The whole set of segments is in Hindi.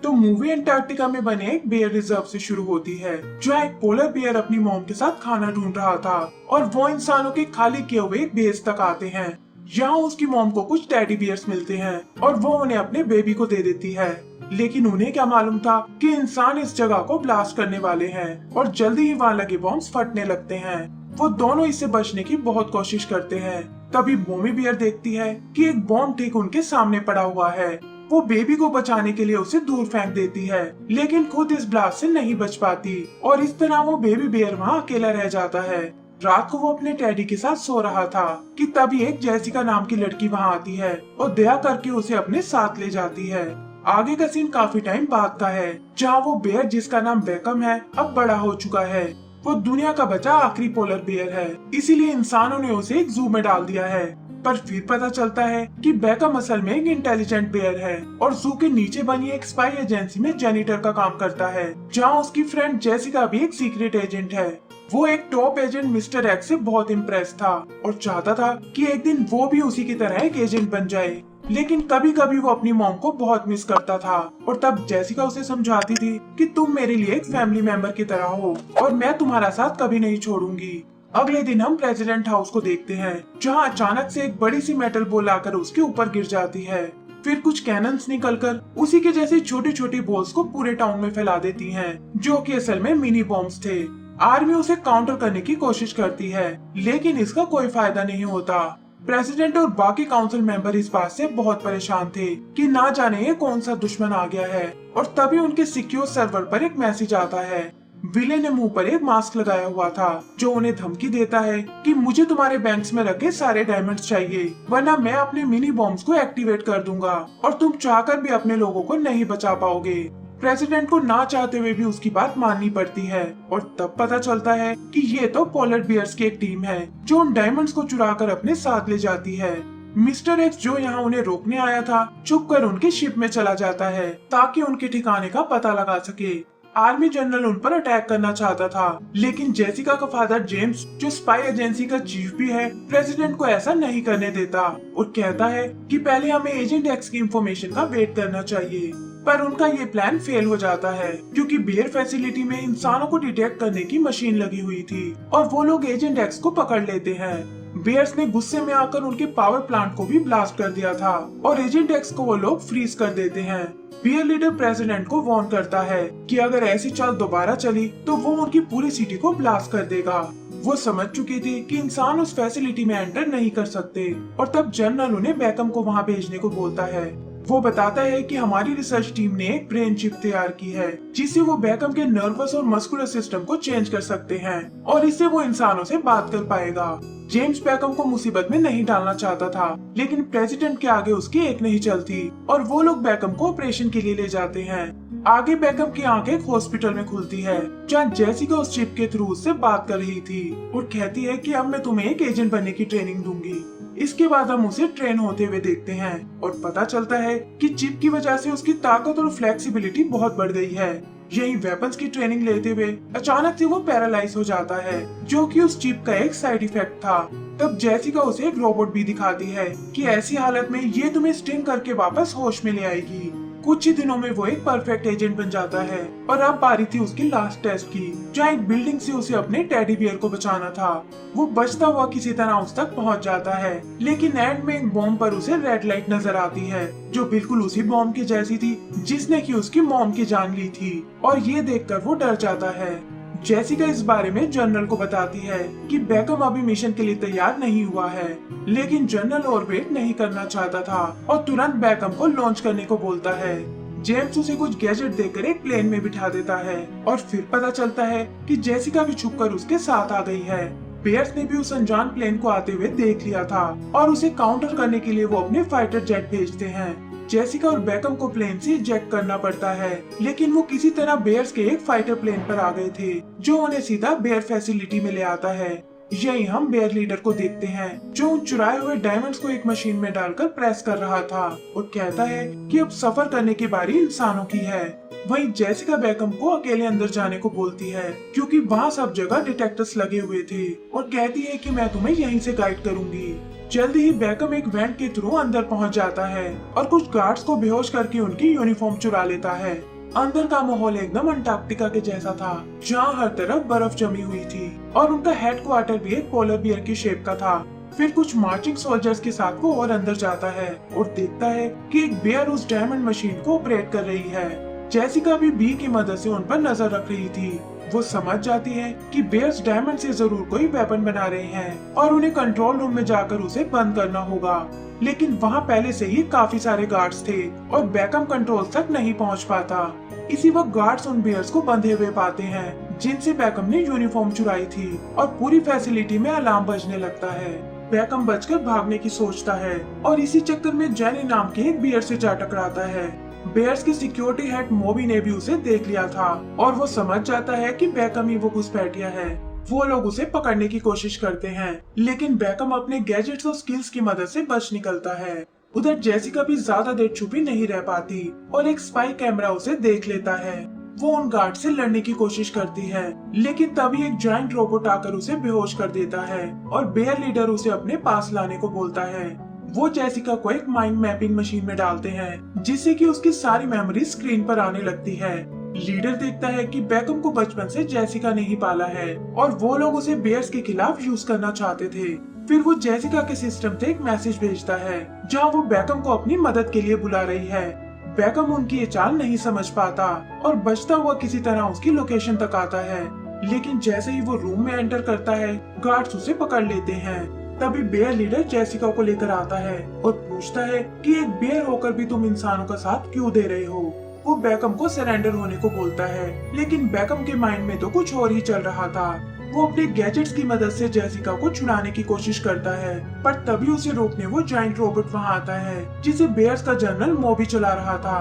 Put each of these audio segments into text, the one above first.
तो मूवी अंटार्कटिका में बने एक बेयर रिजर्व से शुरू होती है, जहाँ एक पोलर बेयर अपनी मॉम के साथ खाना ढूंढ रहा था और वो इंसानों के खाली किए हुए एक बेस तक आते हैं। यहाँ उसकी मॉम को कुछ टेडी बियर्स मिलते हैं और वो उन्हें अपने बेबी को दे देती है। लेकिन उन्हें क्या मालूम था कि इंसान इस जगह को ब्लास्ट करने वाले हैं और जल्दी ही वहाँ लगे बॉम्ब्स फटने लगते हैं। वो दोनों इससे बचने की बहुत कोशिश करते हैं। तभी मोमी बियर देखती है कि एक बॉम्ब ठीक उनके सामने पड़ा हुआ है। वो बेबी को बचाने के लिए उसे दूर फेंक देती है, लेकिन खुद इस ब्लास्ट से नहीं बच पाती और इस तरह वो बेबी बियर वहाँ अकेला रह जाता है। रात को वो अपने टैडी के साथ सो रहा था कि तभी एक जेसिका नाम की लड़की वहाँ आती है और दया करके उसे अपने साथ ले जाती है। आगे का सीन काफी टाइम बाद का है, जहाँ वो बेयर जिसका नाम बेकम है अब बड़ा हो चुका है। वो दुनिया का बचा आखिरी पोलर बेयर है, इसीलिए इंसानों ने उसे एक जू में डाल दिया है। पर फिर पता चलता है कि बेकम असल में एक इंटेलिजेंट बेयर है और जू के नीचे बनी एक स्पाई एजेंसी में जेनिटर का काम करता है, जहाँ उसकी फ्रेंड जेसिका भी एक सीक्रेट एजेंट है। वो एक टॉप एजेंट मिस्टर एक्स से बहुत इम्प्रेस था और चाहता था कि एक दिन वो भी उसी की तरह एक एजेंट बन जाए। लेकिन कभी कभी वो अपनी मॉम को बहुत मिस करता था और तब जेसिका उसे समझाती थी कि तुम मेरे लिए एक फैमिली मेंबर की तरह हो और मैं तुम्हारा साथ कभी नहीं छोड़ूंगी। अगले दिन हम प्रेसिडेंट हाउस को देखते हैं, जहां अचानक से एक बड़ी सी मेटल बॉल आकर उसके ऊपर गिर जाती है। फिर कुछ कैनन्स निकलकर उसी के जैसी छोटी छोटी बॉल्स को पूरे टाउन में फैला देती हैं, जो कि असल में मिनी बॉम्ब्स थे। आर्मी उसे काउंटर करने की कोशिश करती है, लेकिन इसका कोई फायदा नहीं होता। प्रेसिडेंट और बाकी काउंसिल मेंबर इस बात से बहुत परेशान थे कि ना जाने ये कौन सा दुश्मन आ गया है। और तभी उनके सिक्योर सर्वर पर एक मैसेज आता है। विले ने मुंह पर एक मास्क लगाया हुआ था, जो उन्हें धमकी देता है कि मुझे तुम्हारे बैंक्स में रखे सारे डायमंड्स चाहिए, वरना मैं अपने मिनी बॉम्ब्स को एक्टिवेट कर दूंगा और तुम चाहकर भी अपने लोगों को नहीं बचा पाओगे। प्रेसिडेंट को ना चाहते हुए भी उसकी बात माननी पड़ती है और तब पता चलता है कि ये तो पोलर बियर्स की एक टीम है, जो उन डायमंड्स को चुरा कर अपने साथ ले जाती है। मिस्टर एक्स जो यहाँ उन्हें रोकने आया था, छुप कर उनके शिप में चला जाता है ताकि उनके ठिकाने का पता लगा सके। आर्मी जनरल उन पर अटैक करना चाहता था, लेकिन जेसिका का फादर जेम्स, जो स्पाई एजेंसी का चीफ भी है, प्रेसिडेंट को ऐसा नहीं करने देता और कहता है कि पहले हमें एजेंट एक्स की इंफॉर्मेशन का वेट करना चाहिए। पर उनका ये प्लान फेल हो जाता है, क्योंकि बेयर फैसिलिटी में इंसानों को डिटेक्ट करने की मशीन लगी हुई थी और वो लोग एजेंट एक्स को पकड़ लेते हैं। बेयर्स ने गुस्से में आकर उनके पावर प्लांट को भी ब्लास्ट कर दिया था और एजेंट एक्स को वो लोग फ्रीज कर देते हैं। बियर लीडर प्रेसिडेंट को वार्न करता है कि अगर ऐसी चाल दोबारा चली तो वो उनकी पूरी सिटी को ब्लास्ट कर देगा। वो समझ चुकी थी कि इंसान उस फैसिलिटी में एंटर नहीं कर सकते और तब जनरल उन्हें बेकम को वहाँ भेजने को बोलता है। वो बताता है कि हमारी रिसर्च टीम ने एक ब्रेन चिप तैयार की है, जिससे वो बेकम के नर्वस और मस्कुलर सिस्टम को चेंज कर सकते हैं और इससे वो इंसानों से बात कर पाएगा। जेम्स बेकम को मुसीबत में नहीं डालना चाहता था, लेकिन प्रेसिडेंट के आगे उसकी एक नहीं चलती और वो लोग बेकम को ऑपरेशन के लिए ले जाते हैं। आगे बेकम की आंख एक हॉस्पिटल में खुलती है, जहाँ जेसिका उस चिप के थ्रू उससे बात कर रही थी और कहती है कि अब मैं तुम्हें एक एजेंट बनने की ट्रेनिंग दूंगी। इसके बाद हम उसे ट्रेन होते हुए देखते हैं और पता चलता है कि चिप की वजह से उसकी ताकत और फ्लेक्सिबिलिटी बहुत बढ़ गई है। यही वेपन्स की ट्रेनिंग लेते हुए अचानक से वो पैरालाइज हो जाता है, जो कि उस चिप का एक साइड इफेक्ट था। तब जेसिका उसे एक रोबोट भी दिखाती है कि ऐसी हालत में ये तुम्हें स्टिंग करके वापस होश में ले आएगी। कुछ ही दिनों में वो एक परफेक्ट एजेंट बन जाता है और अब बारी थी उसकी लास्ट टेस्ट की, जहाँ एक बिल्डिंग से उसे अपने टेडी बियर को बचाना था। वो बचता हुआ किसी तरह उस तक पहुँच जाता है, लेकिन एंड में एक बॉम्ब पर उसे रेड लाइट नजर आती है, जो बिल्कुल उसी बॉम्ब की जैसी थी जिसने की उसकी मॉम की जान ली थी और ये देखकर वो डर जाता है। जेसिका इस बारे में जनरल को बताती है कि बेकम अभी मिशन के लिए तैयार नहीं हुआ है, लेकिन जनरल और वेट नहीं करना चाहता था और तुरंत बेकम को लॉन्च करने को बोलता है। जेम्स उसे कुछ गैजेट देकर एक प्लेन में बिठा देता है और फिर पता चलता है कि जेसिका भी छुपकर उसके साथ आ गई है। बेयर्स ने भी उस अनजान प्लेन को आते हुए देख लिया था और उसे काउंटर करने के लिए वो अपने फाइटर जेट भेजते हैं। जेसिका और बेकम को प्लेन से इजेक्ट करना पड़ता है, लेकिन वो किसी तरह बेयर्स के एक फाइटर प्लेन पर आ गए थे, जो उन्हें सीधा बेयर फैसिलिटी में ले आता है। यही हम बेयर लीडर को देखते हैं, जो उन चुराए हुए डायमंड्स को एक मशीन में डालकर प्रेस कर रहा था और कहता है कि अब सफर करने की बारी इंसानों की है। वहीं जेसिका बेकम को अकेले अंदर जाने को बोलती है, क्योंकि वहाँ सब जगह डिटेक्टर्स लगे हुए थे और कहती है कि मैं तुम्हें यहीं से गाइड करूंगी। जल्दी ही बेकम एक वेंट के थ्रू अंदर पहुंच जाता है और कुछ गार्ड्स को बेहोश करके उनकी यूनिफॉर्म चुरा लेता है। अंदर का माहौल एकदम अंटार्कटिका के जैसा था, जहाँ हर तरफ बर्फ जमी हुई थी और उनका हेडक्वार्टर भी एक पोलर बियर की शेप का था। फिर कुछ मार्चिंग सोल्जर्स के साथ वो और अंदर जाता है और देखता है कि एक बेयर उस डायमंड मशीन को ऑपरेट कर रही है। जेसिका भी बी की मदद से उन पर नजर रख रही थी। वो समझ जाती है कि बेयर्स डायमंड से जरूर कोई वेपन बना रहे हैं और उन्हें कंट्रोल रूम में जाकर उसे बंद करना होगा। लेकिन वहाँ पहले से ही काफी सारे गार्ड्स थे और बैकम कंट्रोल तक नहीं पहुँच पाता। इसी वक्त गार्ड्स उन बेयर्स को बंधे हुए पाते हैं जिनसे बैकम ने यूनिफॉर्म चुराई थी और पूरी फैसिलिटी में अलार्म बजने लगता है। बैकम बचकर भागने की सोचता है और इसी चक्कर में जेनी नाम के एक बियर से जा टकराता है। बेयर्स की सिक्योरिटी हेड मोबी ने भी उसे देख लिया था और वो समझ जाता है कि बैकम ही वो घुसपैठिया है। वो लोग उसे पकड़ने की कोशिश करते हैं, लेकिन बैकम अपने गैजेट्स और स्किल्स की मदद से बच निकलता है। उधर जेसिका भी ज्यादा देर छुपी नहीं रह पाती और एक स्पाई कैमरा उसे देख लेता है। वो उन गार्ड से लड़ने की कोशिश करती है, लेकिन तभी एक जायंट रोबोट आकर उसे बेहोश कर देता है और बेयर लीडर उसे अपने पास लाने को बोलता है। वो जेसिका को एक माइंड मैपिंग मशीन में डालते हैं, जिससे कि उसकी सारी मेमोरी स्क्रीन पर आने लगती है। लीडर देखता है कि बैकम को बचपन से जेसिका ने ही पाला है और वो लोग उसे बेयर्स के खिलाफ यूज करना चाहते थे। फिर वो जेसिका के सिस्टम से एक मैसेज भेजता है, जहाँ वो बैकम को अपनी मदद के लिए बुला रही है। बैकम उनकी ये चाल नहीं समझ पाता और बचता हुआ किसी तरह उसकी लोकेशन तक आता है, लेकिन जैसे ही वो रूम में एंटर करता है, गार्ड्स उसे पकड़ लेते हैं। तभी बेयर लीडर जेसिका को लेकर आता है और पूछता है कि एक बेयर होकर भी तुम इंसानों का साथ क्यों दे रहे हो। वो बैकम को सरेंडर होने को बोलता है, लेकिन बैकम के माइंड में तो कुछ और ही चल रहा था। वो अपने गैजेट्स की मदद से जेसिका को छुड़ाने की कोशिश करता है, पर तभी उसे रोकने वो जायंट रोबोट वहाँ आता है, जिसे बेयर्स का जनरल मोबी चला रहा था।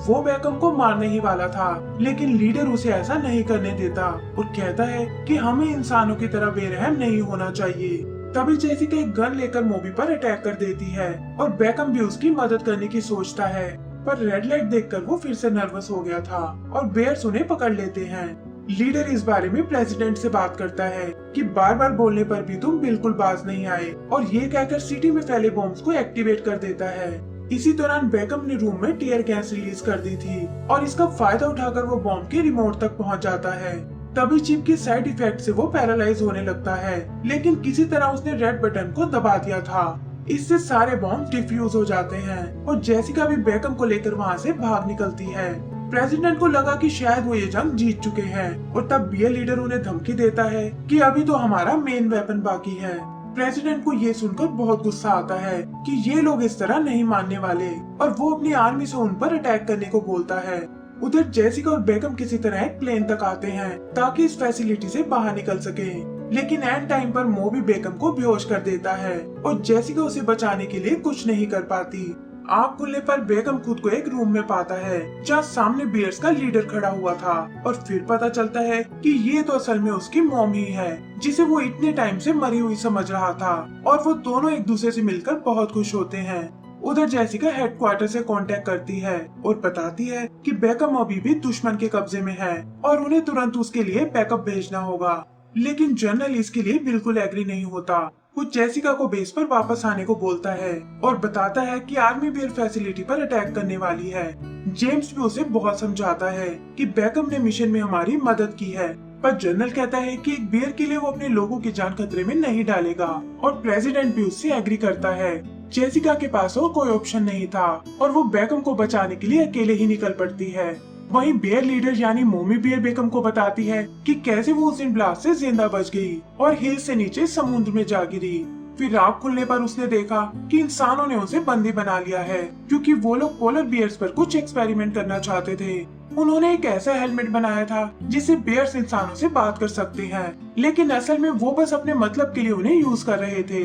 वो बैकम को मारने ही वाला था, लेकिन लीडर उसे ऐसा नहीं करने देता और कहता है कि हमें इंसानों की तरह बेरहम नहीं होना चाहिए। तभी जेसिका एक गन लेकर मोबी पर अटैक कर देती है और बैकम भी उसकी मदद करने की सोचता है, पर रेड लाइट देखकर वो फिर से नर्वस हो गया था और बेयर्स उन्हें पकड़ लेते हैं। लीडर इस बारे में प्रेसिडेंट से बात करता है कि बार बार बोलने पर भी तुम बिल्कुल बाज नहीं आए, और ये कहकर सिटी में फैले बॉम्ब्स को एक्टिवेट कर देता है। इसी दौरान बैकम ने रूम में टीयर गैस रिलीज कर दी थी और इसका फायदा उठाकर वो बॉम्ब के रिमोट तक पहुंच जाता है। तभी चिप के साइड इफेक्ट से वो पैरालाइज होने लगता है, लेकिन किसी तरह उसने रेड बटन को दबा दिया था। इससे सारे बॉम्ब डिफ्यूज हो जाते हैं और जेसिका भी बैकम को लेकर वहाँ से भाग निकलती है। प्रेसिडेंट को लगा कि शायद वो ये जंग जीत चुके हैं और तब बियर लीडर उन्हें धमकी देता है कि अभी तो हमारा मेन वेपन बाकी है। प्रेसिडेंट को ये सुनकर बहुत गुस्सा आता है कि ये लोग इस तरह नहीं मानने वाले और वो अपनी आर्मी से उन पर अटैक करने को बोलता है। उधर जेसिका और बैकम किसी तरह एक प्लेन तक आते हैं ताकि इस फैसिलिटी से बाहर निकल सके, लेकिन एंड टाइम पर मोबी बैकम को बेहोश कर देता है और जेसिका उसे बचाने के लिए कुछ नहीं कर पाती। आँख खुलने पर बैकम खुद को एक रूम में पाता है जहाँ सामने बियर्स का लीडर खड़ा हुआ था और फिर पता चलता है कि ये तो असल में उसकी मॉम ही है, जिसे वो इतने टाइम से मरी हुई समझ रहा था, और वो दोनों एक दूसरे से मिलकर बहुत खुश होते हैं। उधर जेसिका हेडक्वार्टर से कांटेक्ट करती है और बताती है कि बैकम अभी भी दुश्मन के कब्जे में है और उन्हें तुरंत उसके लिए बैकअप भेजना होगा, लेकिन जनरल इसके लिए बिल्कुल एग्री नहीं होता। वो जेसिका को बेस पर वापस आने को बोलता है और बताता है कि आर्मी बेयर फैसिलिटी पर अटैक करने वाली है। जेम्स भी उसे बहुत समझाता है कि बैकअप ने मिशन में हमारी मदद की है, पर जनरल कहता है कि एक बेयर के लिए वो अपने लोगों की जान खतरे में नहीं डालेगा और प्रेसिडेंट भी उससे एग्री करता है। जेसिका के पास और कोई ऑप्शन नहीं था और वो बैकम को बचाने के लिए अकेले ही निकल पड़ती है। वहीं बेयर लीडर यानी मोमी बेयर बैकम को बताती है कि कैसे वो उस दिन ब्लास्ट से जिंदा बच गई और हिल से नीचे समुद्र में जा गिरी। फिर आँख खुलने पर उसने देखा कि इंसानों ने उसे बंदी बना लिया है, क्योंकि वो लोग पोलर बियर्स पर कुछ एक्सपेरिमेंट करना चाहते थे। उन्होंने एक ऐसा हेलमेट बनाया था जिससे बियर्स इंसानों से बात कर सकते हैं, लेकिन असल में वो बस अपने मतलब के लिए उन्हें यूज कर रहे थे।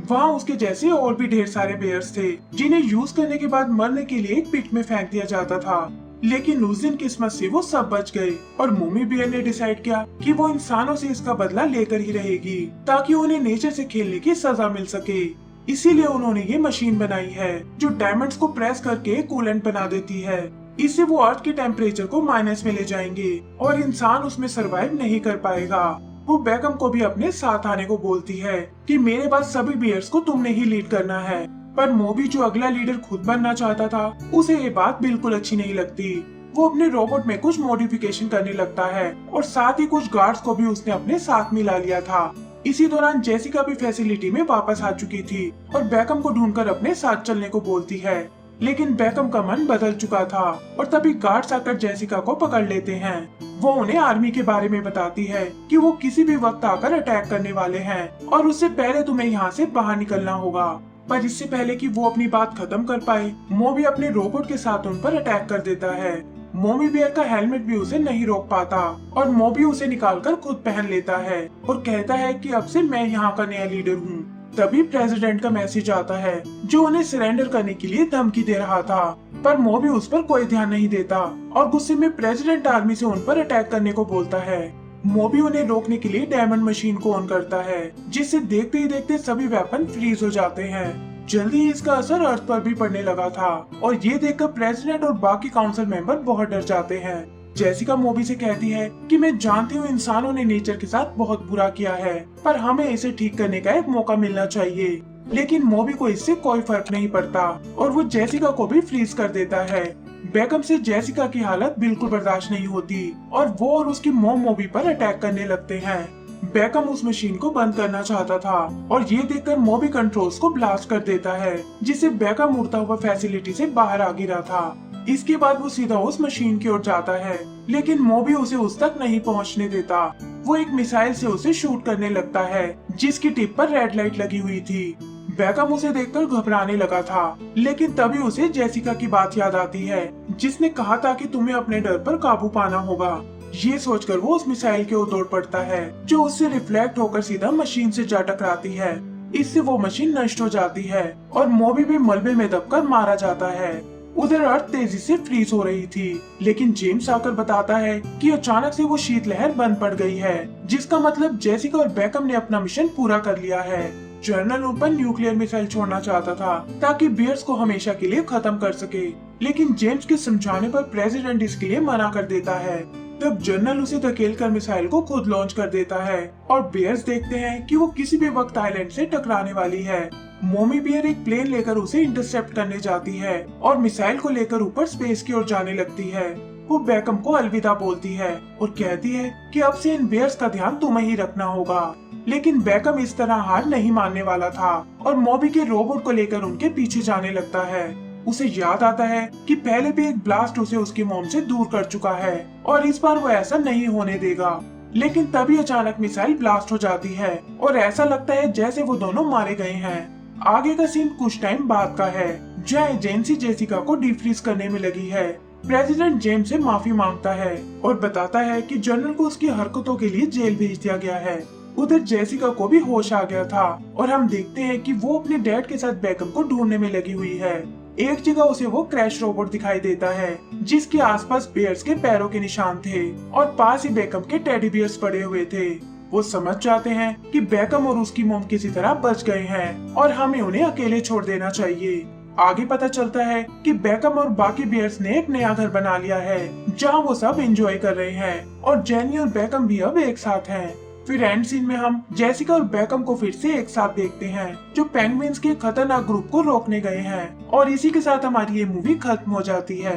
वहाँ उसके जैसे और भी ढेर सारे बेयर्स थे जिन्हें यूज करने के बाद मरने के लिए एक पिट में फेंक दिया जाता था, लेकिन उस दिन किस्मत से वो सब बच गए और मोमी बियर ने डिसाइड किया कि वो इंसानों से इसका बदला लेकर ही रहेगी ताकि उन्हें नेचर से खेलने की सजा मिल सके। इसीलिए उन्होंने ये मशीन बनाई है जो डायमंड्स को प्रेस करके कूलेंट बना देती है। इससे वो अर्थ के टेम्परेचर को माइनस में ले जाएंगे और इंसान उसमें सरवाइव नहीं कर पाएगा। वो बैकम को भी अपने साथ आने को बोलती है कि मेरे पास सभी बियर्स को तुमने ही लीड करना है, पर मोबी जो अगला लीडर खुद बनना चाहता था उसे ये बात बिल्कुल अच्छी नहीं लगती। वो अपने रोबोट में कुछ मॉडिफिकेशन करने लगता है और साथ ही कुछ गार्ड्स को भी उसने अपने साथ मिला लिया था। इसी दौरान जेसिका भी फैसिलिटी में वापस आ चुकी थी और बेकम को ढूंढकर अपने साथ चलने को बोलती है, लेकिन बेकम का मन बदल चुका था और तभी गार्ड्स आकर जेसिका को पकड़ लेते हैं। वो उन्हें आर्मी के बारे में बताती है कि वो किसी भी वक्त आकर अटैक करने वाले हैं और उससे पहले तुम्हें यहाँ से बाहर निकलना होगा। पर इससे पहले कि वो अपनी बात खत्म कर पाए, मोबी अपने रोबोट के साथ उन पर अटैक कर देता है। मोमी बियर का हेलमेट भी उसे नहीं रोक पाता और मोबी उसे निकालकर खुद पहन लेता है और कहता है कि अब से मैं यहाँ का नया लीडर हूँ। तभी प्रेसिडेंट का मैसेज आता है जो उन्हें सरेंडर करने के लिए धमकी दे रहा था, पर मोबी उस पर कोई ध्यान नहीं देता और गुस्से में प्रेसिडेंट आर्मी से उन पर अटैक करने को बोलता है। मोबी उन्हें रोकने के लिए डायमंड मशीन को ऑन करता है, जिससे देखते ही देखते सभी वेपन फ्रीज हो जाते हैं। जल्दी ही इसका असर अर्थ पर भी पड़ने लगा था और ये देखकर प्रेसिडेंट और बाकी काउंसिल मेंबर बहुत डर जाते हैं। जेसिका मोबी से कहती है कि मैं जानती हूँ इंसानों ने नेचर के साथ बहुत बुरा किया है, पर हमें इसे ठीक करने का एक मौका मिलना चाहिए। लेकिन मोबी को इससे कोई फर्क नहीं पड़ता और वो जेसिका को भी फ्रीज कर देता है। बेकम से जेसिका की हालत बिल्कुल बर्दाश्त नहीं होती और वो और उसकी मॉम मोबी पर अटैक करने लगते हैं। बेकम उस मशीन को बंद करना चाहता था और ये देखकर मोबी कंट्रोल्स को ब्लास्ट कर देता है, जिससे बेकम उड़ता हुआ फैसिलिटी से बाहर आ गिरा था। इसके बाद वो सीधा उस मशीन की ओर जाता है, लेकिन मोबी उसे उस तक नहीं पहुंचने देता। वो एक मिसाइल से उसे शूट करने लगता है, जिसकी टिप पर रेड लाइट लगी हुई थी। बेकम उसे देखकर घबराने लगा था, लेकिन तभी उसे जेसिका की बात याद आती है, जिसने कहा था कि तुम्हें अपने डर पर काबू पाना होगा। ये सोचकर वो उस मिसाइल की ओर दौड़ पड़ता है, जो उससे रिफ्लेक्ट होकर सीधा मशीन से जा टकराती है। इससे वो मशीन नष्ट हो जाती है और मोबी भी मलबे में दबकर मारा जाता है। उधर अर्थ तेजी से फ्रीज हो रही थी, लेकिन जेम्स आकर बताता है कि अचानक से वो शीतलहर बंद पड़ गई है, जिसका मतलब जेसिका और बेकम ने अपना मिशन पूरा कर लिया है। जनरल उन पर न्यूक्लियर मिसाइल छोड़ना चाहता था ताकि बियर्स को हमेशा के लिए खत्म कर सके, लेकिन जेम्स के समझाने पर प्रेसिडेंट इसके लिए मना कर देता है। तब जनरल उसे धकेलकर मिसाइल को खुद लॉन्च कर देता है और बियर्स देखते हैं कि वो किसी भी वक्त आइलैंड से टकराने वाली है। मोमी बियर एक प्लेन लेकर उसे इंटरसेप्ट करने जाती है और मिसाइल को लेकर ऊपर स्पेस की ओर जाने लगती है। वो बेकम को अलविदा बोलती है और कहती है कि अब से इन बियर्स का ध्यान तुम्हें ही रखना होगा। लेकिन बेकम इस तरह हार नहीं मानने वाला था और मोबी के रोबोट को लेकर उनके पीछे जाने लगता है। उसे याद आता है कि पहले भी एक ब्लास्ट उसे उसकी मॉम से दूर कर चुका है और इस बार वो ऐसा नहीं होने देगा। लेकिन तभी अचानक मिसाइल ब्लास्ट हो जाती है और ऐसा लगता है जैसे वो दोनों मारे गए हैं। आगे का सीन कुछ टाइम बाद का है, जहाँ एजेंसी जेसिका को डिफ्रीज करने में लगी है। प्रेसिडेंट जेम्स से माफी मांगता है और बताता है कि जनरल को उसकी हरकतों के लिए जेल भेज दिया गया है। उधर जेसिका को भी होश आ गया था और हम देखते हैं कि वो अपने डैड के साथ बेकम को ढूंढने में लगी हुई है। एक जगह उसे वो क्रैश रोबोट दिखाई देता है, जिसके आसपास बियर्स के पैरों के निशान थे और पास ही बेकम के टेडी बियर्स पड़े हुए थे। वो समझ जाते हैं कि बेकम और उसकी मॉम किसी तरह बच गए हैं और हमें उन्हें अकेले छोड़ देना चाहिए। आगे पता चलता है कि बेकम और बाकी बियर्स ने एक नया घर बना लिया है, जहां वो सब एंजॉय कर रहे हैं और जेनी और बेकम भी अब एक साथ हैं। फिर एंड सीन में हम जेसिका और बेकम को फिर से एक साथ देखते हैं, जो पेंगुइन्स के खतरनाक ग्रुप को रोकने गए हैं और इसी के साथ हमारी ये मूवी खत्म हो जाती है।